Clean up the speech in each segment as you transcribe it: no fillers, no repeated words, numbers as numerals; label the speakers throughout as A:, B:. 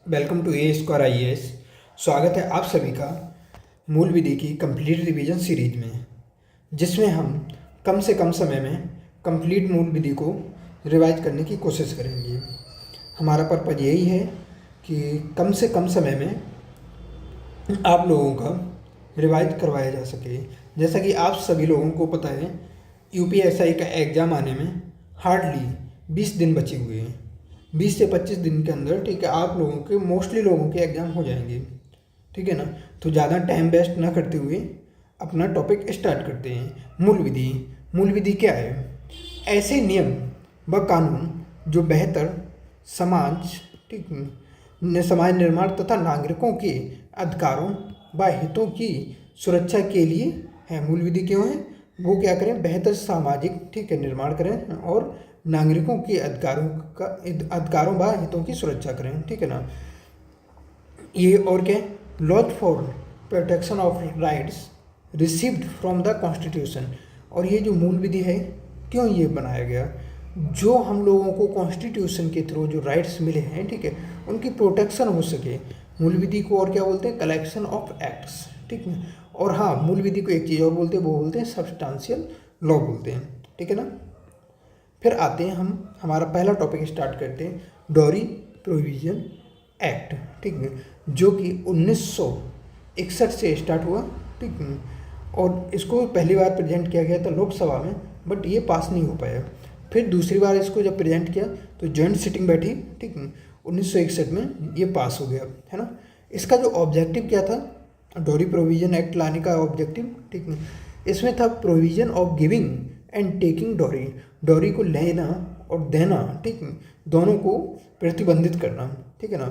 A: Welcome to a square IAS। स्वागत है आप सभी का मूल विधि की कंप्लीट रिवीजन सीरीज में, जिसमें हम कम से कम समय में कंप्लीट मूल विधि को रिवाइज करने की कोशिश करेंगे। हमारा पर्पज़ यही है कि कम से कम समय में आप लोगों का रिवाइज करवाया जा सके। जैसा कि आप सभी लोगों को पता है, UPSI का एग्ज़ाम आने में हार्डली 20 दिन बचे हुए हैं। 20 से 25 दिन के अंदर, ठीक है, आप लोगों के मोस्टली लोगों के एग्ज़ाम हो जाएंगे, ठीक है ना। तो ज़्यादा टाइम वेस्ट ना करते हुए अपना टॉपिक स्टार्ट करते हैं। मूल विधि। मूल विधि क्या है? ऐसे नियम व कानून जो बेहतर समाज, ठीक, समाज निर्माण तथा नागरिकों के अधिकारों व हितों की सुरक्षा के लिए है। मूल विधि क्यों है? वो क्या करें? बेहतर सामाजिक, ठीक है, निर्माण करें और नागरिकों के अधिकारों व हितों की सुरक्षा करें, ठीक है ना। ये और क्या? Laws for protection of rights received from the constitution. और ये जो मूल विधि है, क्यों ये बनाया गया? जो हम लोगों को कॉन्स्टिट्यूशन के थ्रू जो राइट्स मिले हैं, ठीक है, उनकी प्रोटेक्शन हो सके। मूल विधि को और क्या बोलते हैं? कलेक्शन ऑफ एक्ट्स, ठीक है। और हाँ, मूल विधि को एक चीज़ और बोलते हैं, वो बोलते हैं सब्सटेंशियल लॉ बोलते हैं, ठीक है ना। फिर आते हैं हम, हमारा पहला टॉपिक स्टार्ट करते हैं, डॉरी प्रोविजन एक्ट, ठीक है, जो कि 1961 से स्टार्ट हुआ, ठीक है। और इसको पहली बार प्रेजेंट किया गया था लोकसभा में, बट ये पास नहीं हो पाया। फिर दूसरी बार इसको जब प्रेजेंट किया तो जॉइंट सिटिंग बैठी, ठीक है, 1961 में ये पास हो गया, है ना। इसका जो ऑब्जेक्टिव क्या था, डॉरी प्रोविजन एक्ट लाने का ऑब्जेक्टिव, ठीक है, इसमें था provision of giving and taking dowry. Dowry को लेना और देना, ठीक है, दोनों को प्रतिबंधित करना, ठीक है ना।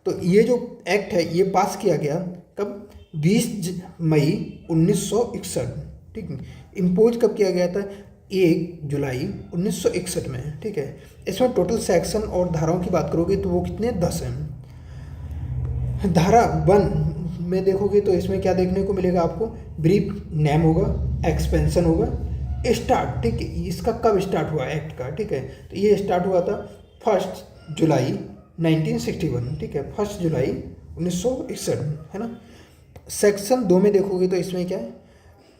A: तो ये जो एक्ट है ये पास किया गया कब? 20 मई 1961, ठीक है। इम्पोज कब किया गया था? 1 जुलाई 1961 में, ठीक है। इसमें टोटल सेक्शन और धाराओं की बात करोगे तो वो कितने? 10 हैं। धारा 1 में देखोगे तो इसमें क्या देखने को मिलेगा आपको? ब्रीफ नेम होगा, एक्सपेंशन होगा, स्टार्ट, ठीक है। इसका कब स्टार्ट हुआ एक्ट का, ठीक है, तो ये स्टार्ट हुआ था 1 जुलाई 1961, ठीक है, 1 जुलाई 1961, है ना। सेक्शन 2 में देखोगे तो इसमें क्या है?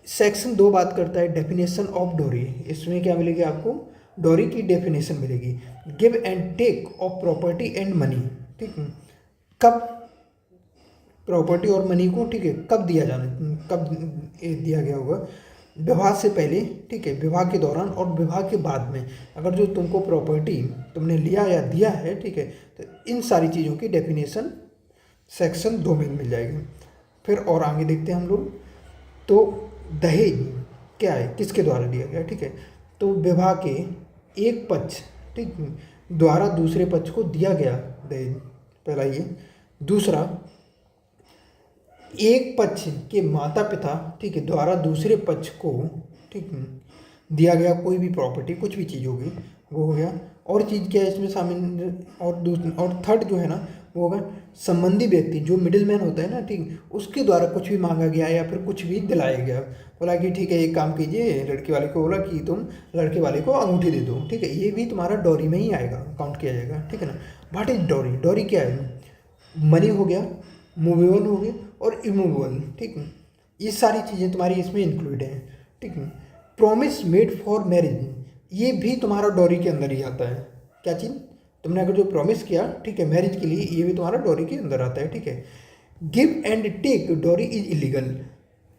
A: सेक्शन 2 बात करता है डेफिनेशन ऑफ डॉरी। इसमें क्या मिलेगी आपको? डॉरी की डेफिनेशन मिलेगी। Give and take of property and money, ठीक है। कब प्रॉपर्टी और मनी को, ठीक है, कब दिया जाना, कब दिया गया होगा? विवाह से पहले, ठीक है, विवाह के दौरान और विवाह के बाद में। अगर जो तुमको प्रॉपर्टी तुमने लिया या दिया है, ठीक है, तो इन सारी चीज़ों की डेफिनेशन सेक्शन 2 में मिल जाएगी। फिर और आगे देखते हैं हम लोग। तो दहेज क्या है, किसके द्वारा दिया गया, ठीक है, तो विवाह के एक पक्ष, ठीक, द्वारा दूसरे पक्ष को दिया गया दहेज, पहला ये। दूसरा, एक पक्ष के माता पिता, ठीक है, द्वारा दूसरे पक्ष को, ठीक, दिया गया कोई भी प्रॉपर्टी, कुछ भी चीज़ होगी, वो हो गया। और चीज़ क्या है इसमें शामिल? और थर्ड जो है ना, वो होगा संबंधी व्यक्ति, जो मिडिल मैन होता है ना, ठीक, उसके द्वारा कुछ भी मांगा गया या फिर कुछ भी दिलाया गया। बोला कि ठीक है एक काम कीजिए, लड़के वाले को बोला कि तुम लड़के वाले को अंगूठी दे दो, ठीक है, ये भी तुम्हारा डॉरी में ही आएगा, काउंट किया जाएगा, ठीक है ना। What is dowry? डॉरी क्या है? मनी हो गया, मूवेबल हो गए और इमूवेबल, ठीक है, ये सारी चीज़ें तुम्हारी इसमें इंक्लूड हैं, ठीक है। प्रॉमिस मेड फॉर मैरिज, ये भी तुम्हारा डॉरी के अंदर ही आता है। क्या चीज़? तुमने अगर जो प्रॉमिस किया, ठीक है, मैरिज के लिए, ये भी तुम्हारा डॉरी के अंदर आता है, ठीक है। Give and take dowry is illegal.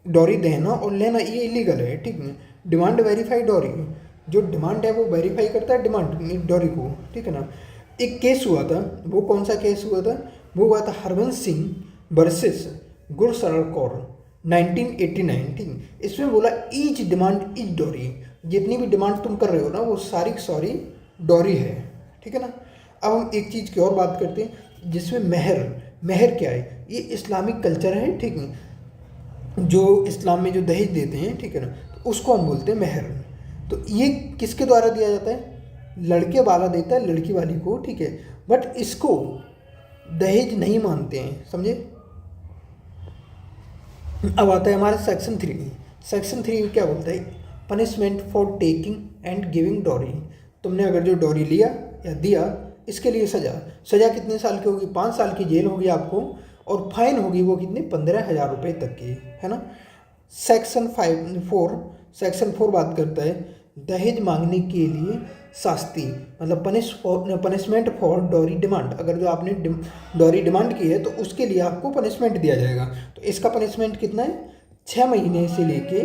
A: Dowry देना और लेना ये इलीगल है, ठीक है। डिमांड वेरीफाई डॉरी, जो डिमांड है वो वेरीफाई करता है डिमांड डॉरी को, ठीक है ना। एक केस हुआ था, वो कौन सा केस हुआ था? वो हुआ था हरबंस सिंह वर्सेस गुरसराय कौर 1989, ठीक है। इसमें बोला ईच डिमांड इज डॉरी, जितनी भी डिमांड तुम कर रहे हो ना वो सारी सॉरी डॉरी है, ठीक है ना। अब हम एक चीज़ की और बात करते हैं, जिसमें मेहर। मेहर क्या है? ये इस्लामिक कल्चर है, ठीक है, जो इस्लाम में जो दहेज देते हैं, ठीक है ना, तो उसको हम बोलते हैं मेहर। तो ये किसके द्वारा दिया जाता है? लड़के वाला देता है लड़की वाली को, ठीक है, बट इसको दहेज नहीं मानते हैं, समझे। अब आता है हमारा सेक्शन 3। सेक्शन 3 क्या बोलता है? Punishment for taking and giving dowry. तुमने अगर जो डॉरी लिया या दिया इसके लिए सज़ा कितने साल की होगी? 5 साल की जेल होगी आपको, और फाइन होगी वो कितनी? 15,000 रुपये तक की, है ना। सेक्शन 4 बात करता है दहेज मांगने के लिए शास्ति, मतलब पनिशमेंट फॉर डॉरी डिमांड। अगर जो आपने डॉरी डिमांड की है तो उसके लिए आपको पनिशमेंट दिया जाएगा। तो इसका पनिशमेंट कितना है? 6 महीने से लेके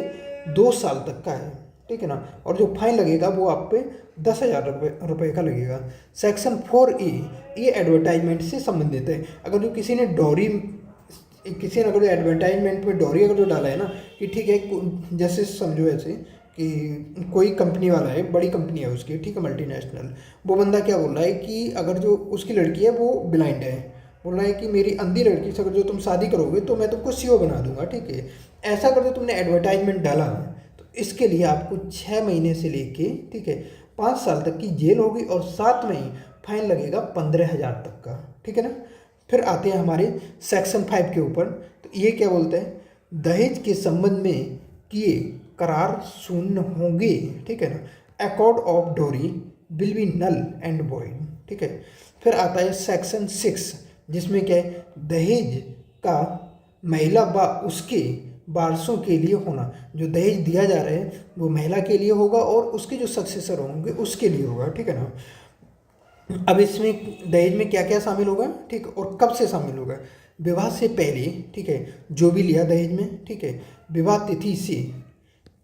A: 2 साल तक का है, ठीक है ना। और जो फाइन लगेगा वो आप पे 10,000 रुपये का लगेगा। सेक्शन 4A ये एडवर्टाइजमेंट से संबंधित है। अगर जो किसी ने अगर एडवर्टाइजमेंट में डॉरी अगर जो डाला है ना कि ठीक है, जैसे समझो ऐसे कि कोई कंपनी वाला है, बड़ी कंपनी है उसकी, ठीक है, मल्टीनेशनल, वो बंदा क्या बोल रहा है कि अगर जो उसकी लड़की है वो ब्लाइंड है, बोल रहा है कि मेरी अंधी लड़की से अगर जो तुम शादी करोगे तो मैं तुमको CEO बना दूंगा, ठीक है। ऐसा अगर जो तुमने एडवर्टाइजमेंट डाला तो इसके लिए आपको 6 महीने से लेके, ठीक है, 5 साल तक की जेल होगी, और साथ में ही फाइन लगेगा 15,000 तक का, ठीक है ना। फिर आते हैं हमारे सेक्शन 5 के ऊपर। तो ये क्या बोलता है? दहेज के संबंध में किए करार शून्य होंगे, ठीक है ना। Accord of dowry will be null and void, ठीक है। फिर आता है सेक्शन 6, जिसमें क्या है? दहेज का महिला व उसके वारसों के लिए होना। जो दहेज दिया जा रहा है वो महिला के लिए होगा और उसके जो सक्सेसर होंगे उसके लिए होगा, ठीक है ना। अब इसमें दहेज में क्या क्या शामिल होगा, ठीक है, और कब से शामिल होगा? विवाह से पहले, ठीक है, जो भी लिया दहेज में, ठीक है, विवाह तिथि से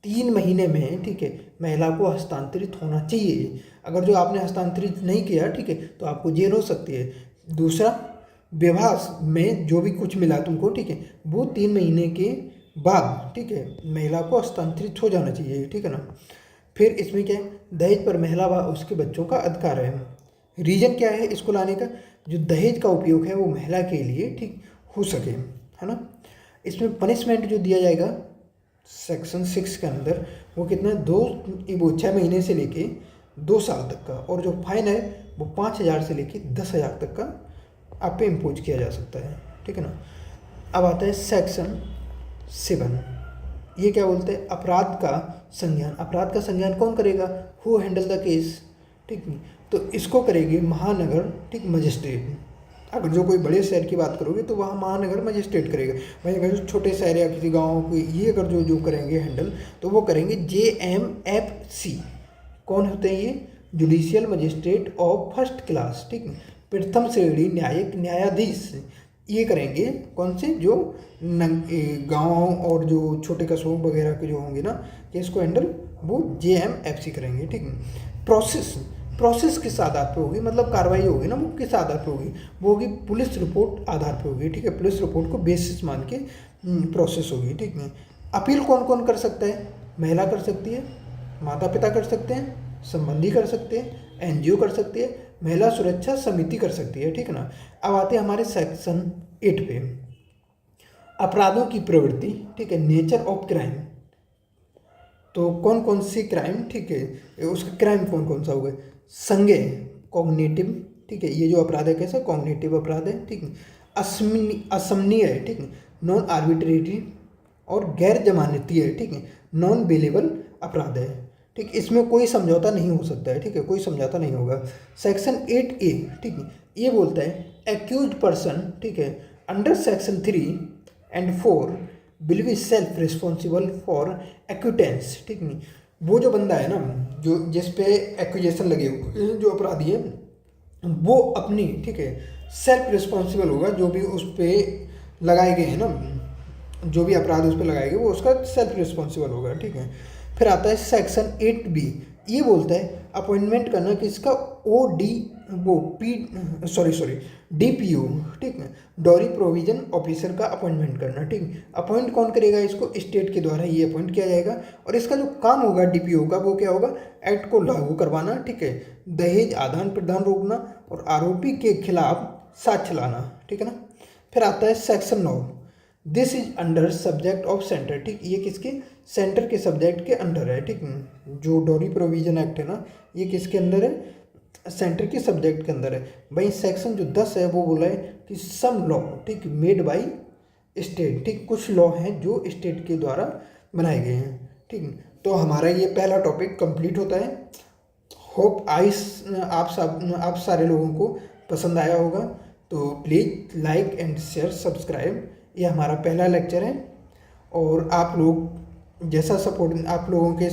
A: 3 महीने में, ठीक है, महिला को हस्तांतरित होना चाहिए। अगर जो आपने हस्तांतरित नहीं किया, ठीक है, तो आपको जेल हो सकती है। दूसरा, विवाह में जो भी कुछ मिला तुमको, ठीक है, वो 3 महीने के बाद, ठीक है, महिला को हस्तांतरित हो जाना चाहिए, ठीक है ना। फिर इसमें क्या है? दहेज पर महिला व उसके बच्चों का अधिकार है। रीजन क्या है इसको लाने का? जो दहेज का उपयोग है वो महिला के लिए ठीक हो सके, है ना। इसमें पनिशमेंट जो दिया जाएगा सेक्शन 6 के अंदर वो कितना है? 6 महीने से लेके 2 साल तक का, और जो फाइन है वो 5,000 से लेके 10,000 तक का आप पे इम्पोज किया जा सकता है, ठीक है ना। अब आता है सेक्शन 7। ये क्या बोलते हैं? अपराध का संज्ञान। अपराध का संज्ञान कौन करेगा? हु हैंडल द केस, ठीक है, तो इसको करेगी महानगर, ठीक, मजिस्ट्रेट। अगर जो कोई बड़े शहर की बात करोगे तो वहाँ महानगर मजिस्ट्रेट करेगा। वहीं अगर जो छोटे शहर या किसी गाँव को ये अगर जो करेंगे हैंडल तो वो करेंगे JMFC। कौन होते हैं ये? Judicial magistrate of first class, ठीक है, प्रथम श्रेणी न्यायिक न्यायाधीश। ये करेंगे कौन से? जो गाँव और जो छोटे कस्बों वगैरह के जो होंगे ना केस को हैंडल, वो JMFC करेंगे, ठीक है। प्रोसेस किस आधार पे होगी, मतलब कार्रवाई होगी ना वो किस आधार पे होगी? वो होगी पुलिस रिपोर्ट आधार पे होगी, ठीक है। पुलिस रिपोर्ट को बेसिस मान के प्रोसेस होगी, ठीक है। अपील कौन कौन कर सकता है? महिला कर सकती है, माता पिता कर सकते हैं, संबंधी कर सकते हैं, NGO कर सकती है, महिला सुरक्षा समिति कर सकती है, ठीक है ना। अब आते हैं हमारे सेक्शन 8 पे। अपराधों की प्रवृत्ति, ठीक है, नेचर ऑफ क्राइम। तो कौन कौन सी क्राइम, ठीक है, उसका क्राइम कौन कौन सा होगा? संज्ञेय, कॉग्निटिव, ठीक है, ये जो अपराध है कैसा? कॉग्निटिव अपराध है, ठीक है। असमनीय है, ठीक है, नॉन आर्बिट्रेरी और गैर जमानती है, ठीक है, नॉन बेलेबल अपराध है, ठीक। इसमें कोई समझौता नहीं हो सकता है, ठीक है, कोई समझौता नहीं होगा। सेक्शन 8A, ठीक है, ये बोलता है एक्यूज्ड पर्सन, ठीक है, under section 3 and 4 will be self responsible for acquittance, ठीक नहीं। वो जो बंदा है ना जो जिस पे एक्यूजेशन लगे हुए जो अपराधी है वो अपनी, ठीक है, सेल्फ रिस्पॉन्सिबल होगा। जो भी उस पर लगाए गए हैं ना, जो भी अपराध उस पर लगाए गए वो उसका सेल्फ रिस्पॉन्सिबल होगा, ठीक है। फिर आता है सेक्शन 8B। ये बोलता है अपॉइंटमेंट करना किसका? DPO, ठीक है, डॉरी प्रोविजन ऑफिसर का अपॉइंटमेंट करना, ठीक है। अपॉइंट कौन करेगा इसको? स्टेट के द्वारा ये अपॉइंट किया जाएगा, और इसका जो काम होगा DPO का वो क्या होगा? एक्ट को लागू करवाना, ठीक है, दहेज आदान प्रदान रोकना और आरोपी के खिलाफ साक्ष्य लाना, ठीक है ना। फिर आता है section 9। This is under subject of centre, ठीक, ये किसके? सेंटर के सब्जेक्ट के अंडर है, ठीक। जो डॉरी प्रोविजन एक्ट है ना ये किसके अंदर है? सेंटर के सब्जेक्ट के अंदर है। वहीं सेक्शन जो 10 है वो बोला है कि सम लॉ, ठीक, मेड बाय स्टेट, ठीक, कुछ लॉ हैं जो स्टेट के द्वारा बनाए गए हैं, ठीक। तो हमारा ये पहला टॉपिक कंप्लीट होता है। होप आप सारे लोगों को पसंद आया होगा। तो please like and share subscribe. ये हमारा पहला लेक्चर है और आप लोग जैसा सपोर्ट आप लोगों के